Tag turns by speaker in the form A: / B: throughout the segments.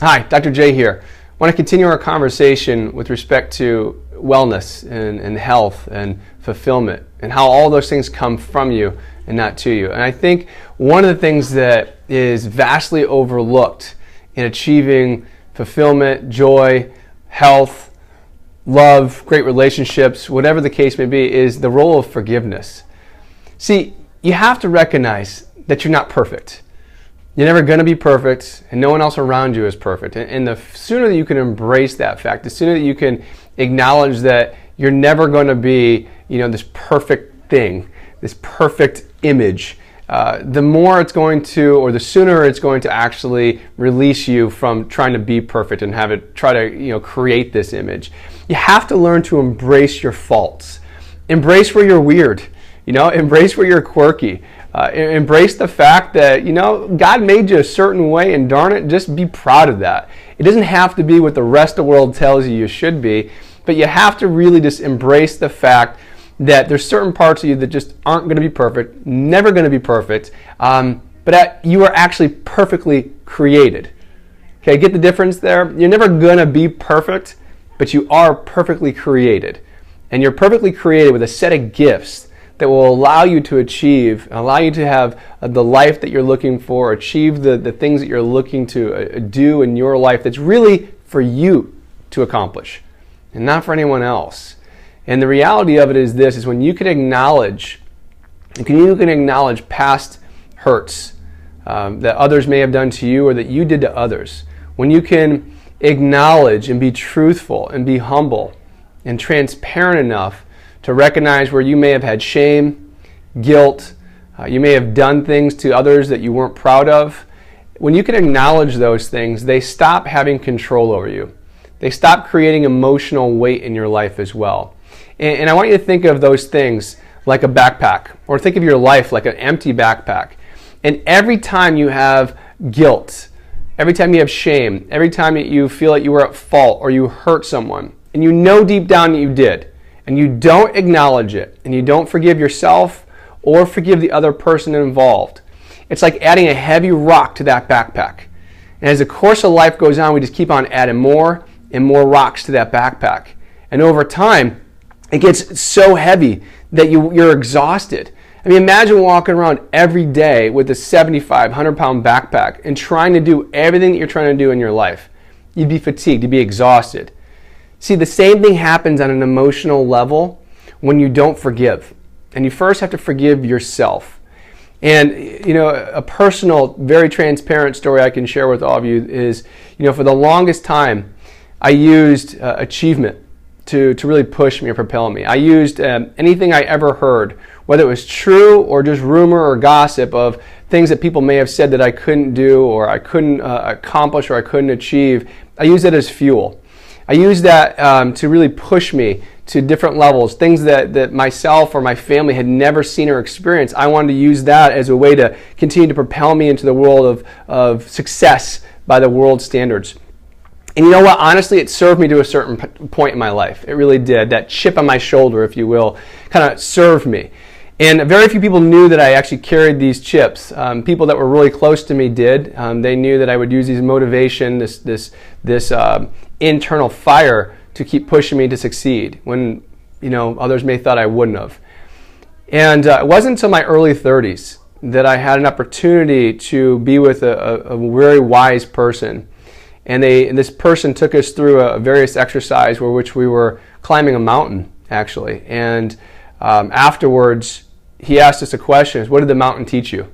A: Hi, Dr. J here. I want to continue our conversation with respect to wellness and health and fulfillment and how all those things come from you and not to you. And I think one of the things that is vastly overlooked in achieving fulfillment, joy, health, love, great relationships, whatever the case may be, is the role of forgiveness. See, you have to recognize that you're not perfect. You're never going to be perfect, and no one else around you is perfect. And the sooner that you can embrace that fact, the sooner that you can acknowledge that you're never going to be, this perfect thing, this perfect image, the more it's going to, or the sooner it's going to actually release you from trying to be perfect and have it try to, create this image. You have to learn to embrace your faults. Embrace where you're weird. Embrace where you're quirky. Embrace the fact that, God made you a certain way, and darn it, just be proud of that. It doesn't have to be what the rest of the world tells you should be, but you have to really just embrace the fact that there's certain parts of you that just aren't going to be perfect, never going to be perfect, but you are actually perfectly created. Okay, get the difference there? You're never going to be perfect, but you are perfectly created. And you're perfectly created with a set of gifts that will allow you to achieve, allow you to have the life that you're looking for, achieve the things that you're looking to do in your life that's really for you to accomplish and not for anyone else. And the reality of it is this, is when you can acknowledge past hurts that others may have done to you or that you did to others, when you can acknowledge and be truthful and be humble and transparent enough to recognize where you may have had shame, guilt, you may have done things to others that you weren't proud of. When you can acknowledge those things, they stop having control over you. They stop creating emotional weight in your life as well. And I want you to think of those things like a backpack, or think of your life like an empty backpack. And every time you have guilt, every time you have shame, every time you feel like you were at fault or you hurt someone, and you know deep down that you did, and you don't acknowledge it, and you don't forgive yourself or forgive the other person involved, it's like adding a heavy rock to that backpack. And as the course of life goes on, we just keep on adding more and more rocks to that backpack. And over time, it gets so heavy that you're exhausted. I mean, imagine walking around every day with a 75, 100-pound backpack and trying to do everything that you're trying to do in your life. You'd be fatigued, you'd be exhausted. See, the same thing happens on an emotional level when you don't forgive. And you first have to forgive yourself. And, a personal, very transparent story I can share with all of you is, for the longest time, I used achievement to really push me or propel me. I used anything I ever heard, whether it was true or just rumor or gossip of things that people may have said that I couldn't do or I couldn't accomplish or I couldn't achieve. I used it as fuel. I used that to really push me to different levels, things that myself or my family had never seen or experienced. I wanted to use that as a way to continue to propel me into the world of success by the world standards. And you know what? Honestly, it served me to a certain point in my life. It really did. That chip on my shoulder, if you will, kind of served me. And very few people knew that I actually carried these chips. People that were really close to me did. They knew that I would use these motivation, this internal fire to keep pushing me to succeed when, others may have thought I wouldn't have. And it wasn't until my early 30s that I had an opportunity to be with a very wise person. And this person took us through a various exercise which we were climbing a mountain, actually. And afterwards, he asked us a question, what did the mountain teach you?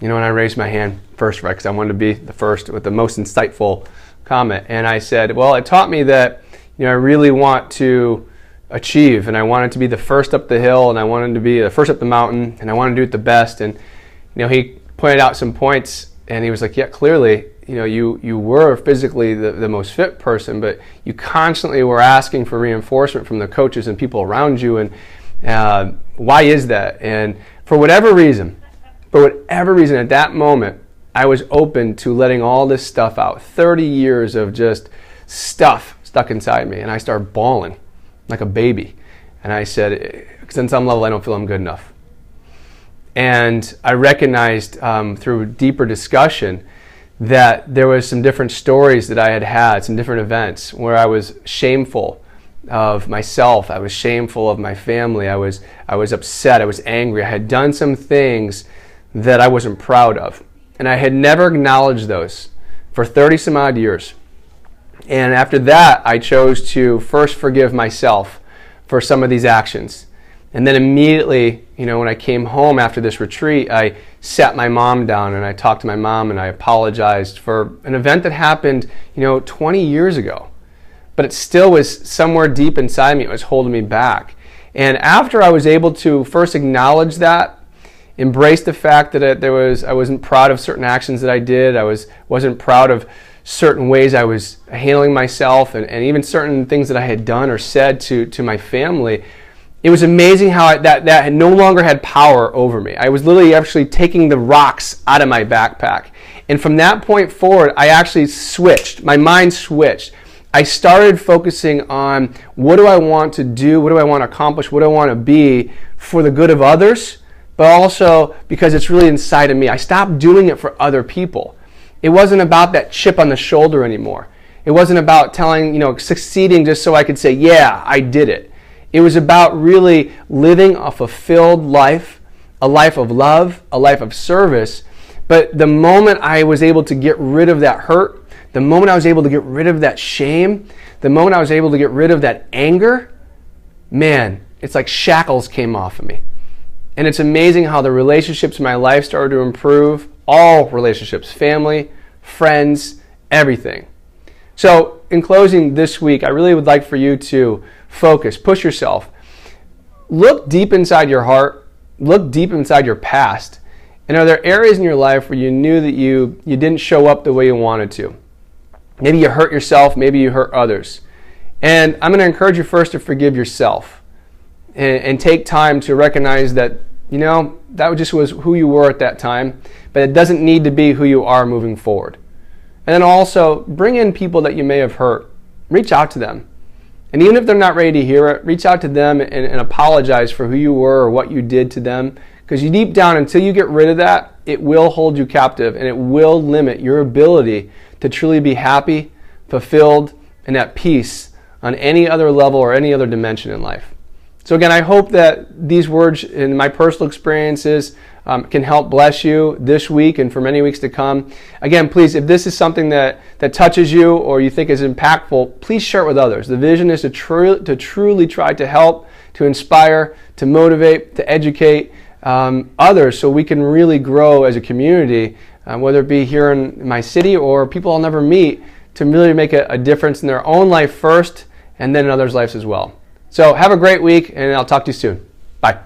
A: And I raised my hand first, right, because I wanted to be the first with the most insightful comment. And I said, well, it taught me that, I really want to achieve, and I wanted to be the first up the hill, and I wanted to be the first up the mountain, and I wanted to do it the best. And, he pointed out some points, and he was like, yeah, clearly, you were physically the most fit person, but you constantly were asking for reinforcement from the coaches and people around you. And why is that? And for whatever reason, at that moment, I was open to letting all this stuff out. 30 years of just stuff stuck inside me. And I started bawling like a baby. And I said, because on some level, I don't feel I'm good enough. And I recognized through deeper discussion that there was some different stories that I had, some different events where I was shameful of myself, I was shameful of my family, I was upset, I was angry, I had done some things that I wasn't proud of. And I had never acknowledged those for 30 some odd years. And after that, I chose to first forgive myself for some of these actions. And then immediately, when I came home after this retreat, I sat my mom down and I talked to my mom and I apologized for an event that happened, 20 years ago. But it still was somewhere deep inside me. It was holding me back. And after I was able to first acknowledge that, embrace the fact that I wasn't proud of certain actions that I did, I wasn't proud of certain ways I was handling myself, and even certain things that I had done or said to my family, it was amazing how that had no longer had power over me. I was literally actually taking the rocks out of my backpack. And from that point forward, I actually switched. My mind switched. I started focusing on what do I want to do, what do I want to accomplish, what do I want to be for the good of others, but also because it's really inside of me. I stopped doing it for other people. It wasn't about that chip on the shoulder anymore. It wasn't about succeeding just so I could say, yeah, I did it. It was about really living a fulfilled life, a life of love, a life of service. But the moment I was able to get rid of that hurt, the moment I was able to get rid of that shame, the moment I was able to get rid of that anger, man, it's like shackles came off of me. And it's amazing how the relationships in my life started to improve. All relationships, family, friends, everything. So in closing this week, I really would like for you to focus, push yourself. Look deep inside your heart, look deep inside your past. And are there areas in your life where you knew that you didn't show up the way you wanted to? Maybe you hurt yourself, maybe you hurt others. And I'm going to encourage you first to forgive yourself and take time to recognize that, that just was who you were at that time, but it doesn't need to be who you are moving forward. And then also bring in people that you may have hurt. Reach out to them. And even if they're not ready to hear it, reach out to them and apologize for who you were or what you did to them. Because you deep down, until you get rid of that, it will hold you captive and it will limit your ability to truly be happy, fulfilled, and at peace on any other level or any other dimension in life. So again, I hope that these words in my personal experiences can help bless you this week and for many weeks to come. Again, please, if this is something that touches you or you think is impactful, please share it with others. The vision is to truly try to help, to inspire, to motivate, to educate others so we can really grow as a community, whether it be here in my city or people I'll never meet, to really make a difference in their own life first and then in others' lives as well. So have a great week, and I'll talk to you soon. Bye.